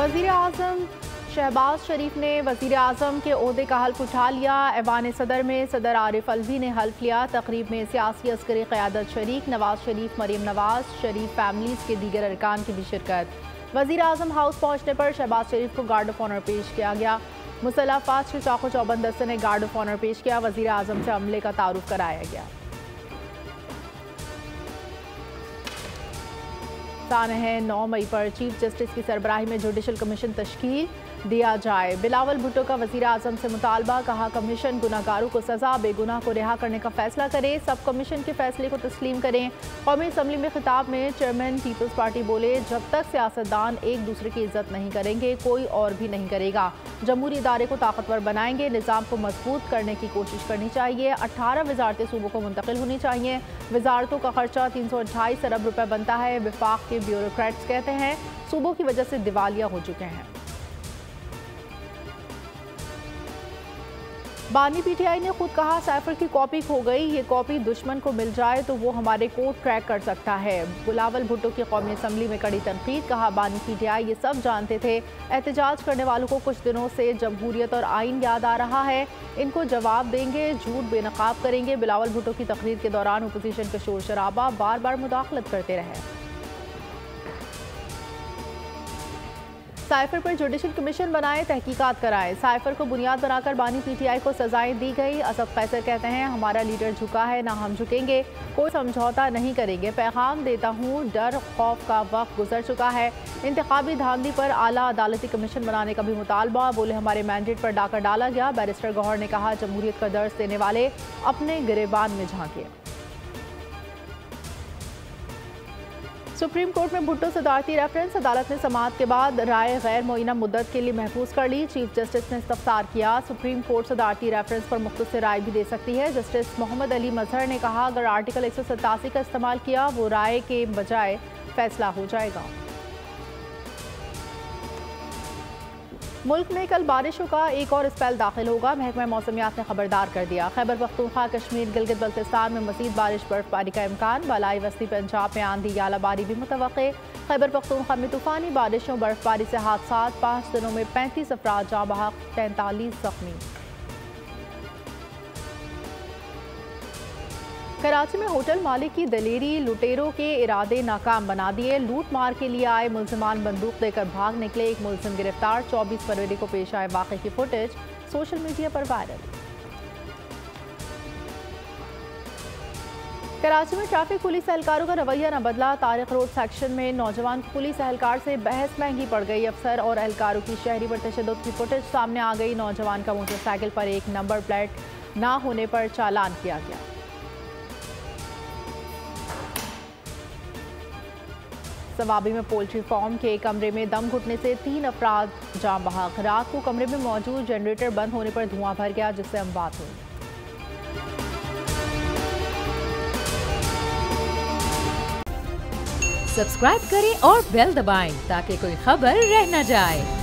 वज़ीर आज़म शहबाज शरीफ ने वज़ीर आज़म के ओहदे का हल्फ उठा लिया। ऐवान सदर में सदर आरिफ अलवी ने हल्फ लिया। तकरीब में सियासी अस्करी क़यादत शरीक, नवाज शरीफ, मरीम नवाज, शरीफ फैमिलीज़ के दीगर अरकान की भी शिरकत। वज़ीर आज़म हाउस पहुँचने पर शहबाज शरीफ को गार्ड ऑफ ऑनर पेश किया गया। मुसल्लह अफ़वाज के चाको चौबंद दस्ते ने गार्ड ऑफ ऑनर पेश किया। वज़ीर आज़म से अमले का तारुफ कराया गया। सान है 9 मई पर चीफ जस्टिस की सरबराही में जुडिशल कमीशन तश्कील दिया जाए। बिलावल भुट्टो का वज़ीर आज़म से मुतालबा, कहा कमीशन गुनाहगारों को सज़ा, बेगुनाह को रिहा करने का फैसला करे। सब कमीशन के फैसले को तस्लीम करें। कौमी असम्बली में खिताब में चेयरमैन पीपल्स पार्टी बोले, जब तक सियासतदान एक दूसरे की इज्जत नहीं करेंगे कोई और भी नहीं करेगा। जमहूरी इदारे को ताकतवर बनाएंगे, निज़ाम को मजबूत करने की कोशिश करनी चाहिए। 18 वजारतें सूबों को मुंतकिल होनी चाहिए। वजारतों का खर्चा 328 अरब रुपए बनता है। विफाक के ब्यूरोक्रेट्स कहते हैं सूबों की वजह से दिवालिया हो चुके हैं। बानी पीटीआई ने खुद कहा, साइफर की कॉपी खो गई, ये कॉपी दुश्मन को मिल जाए तो वो हमारे कोड ट्रैक कर सकता है। बिलावल भुट्टो की कौमी असम्बली में कड़ी तनकीद, कहा बानी पीटीआई ये सब जानते थे। एहतजाज करने वालों को कुछ दिनों से जमहूरियत और आइन याद आ रहा है, इनको जवाब देंगे, झूठ बेनकाब करेंगे। बिलावल भुट्टो की तकरीर के दौरान अपोजिशन के शोर शराबा, बार बार मुदाखलत करते रहे। साइफर पर जुडिशल कमीशन बनाए, तहकीकात कराए। साइफर को बुनियाद बनाकर बानी पीटीआई को सजाएं दी गई। असद कैसर कहते हैं हमारा लीडर झुका है, ना हम झुकेंगे, कोई समझौता नहीं करेंगे। पैगाम देता हूँ, डर खौफ का वक्त गुजर चुका है। इंतखाबी धांधली पर आला अदालती कमीशन बनाने का भी मुतालबा, बोले हमारे मैंडेट पर डाका डाला गया। बैरिस्टर गौहर ने कहा जमहूरियत का दर्ज देने वाले अपने गिरेबान में झांके। सुप्रीम कोर्ट में भुट्टो सदारती रेफरेंस, अदालत ने समाअत के बाद राय गैर मुअय्यना मुद्दत के लिए महफूज कर ली। चीफ जस्टिस ने इस्तफसार किया, सुप्रीम कोर्ट सदारती रेफरेंस पर मुख्तसर राय भी दे सकती है। जस्टिस मोहम्मद अली मजहर ने कहा अगर आर्टिकल 187 का इस्तेमाल किया वो राय के बजाय फैसला हो जाएगा। मुल्क में कल बारिशों का एक और स्पेल दाखिल होगा, महकमा मौसमियात ने खबरदार कर दिया। खैबर पख्तूनख्वा, कश्मीर, गिलगित बल्तिस्तान में मज़ीद बारिश बर्फबारी का इम्कान। बालाई वस्ती पंजाब में आंधी यालाबारी भी मुतवक्के। खैबर पख्तूनख्वा में तूफ़ानी बारिशों बर्फबारी से हादसात, 5 दिनों में 35 अफराद जाँ बहक, 43 ज़ख्मी। कराची में होटल मालिक की दलेरी, लुटेरों के इरादे नाकाम बना दिए। लूट मार के लिए आए मुल्जिमान बंदूक देकर भाग निकले, एक मुल्जिम गिरफ्तार। 24 फरवरी को पेश आए वाक़े की फुटेज सोशल मीडिया पर वायरल। कराची में ट्रैफिक पुलिस एहलकारों का रवैया न बदला। तारिक रोड सेक्शन में नौजवान पुलिस एहलकार से बहस महंगी पड़ गई। अफसर और एहलकारों की शहरी पर तशद्दुद की फुटेज सामने आ गई। नौजवान का मोटरसाइकिल पर एक नंबर प्लेट ना होने पर चालान किया गया। सवाबी में पोल्ट्री फार्म के कमरे में दम घुटने से 3 अफराद जाँ बहक। रात को कमरे में मौजूद जनरेटर बंद होने पर धुआं भर गया, जिससे अमवात हुई। सब्सक्राइब करें और बेल दबाएं ताकि कोई खबर रह न जाए।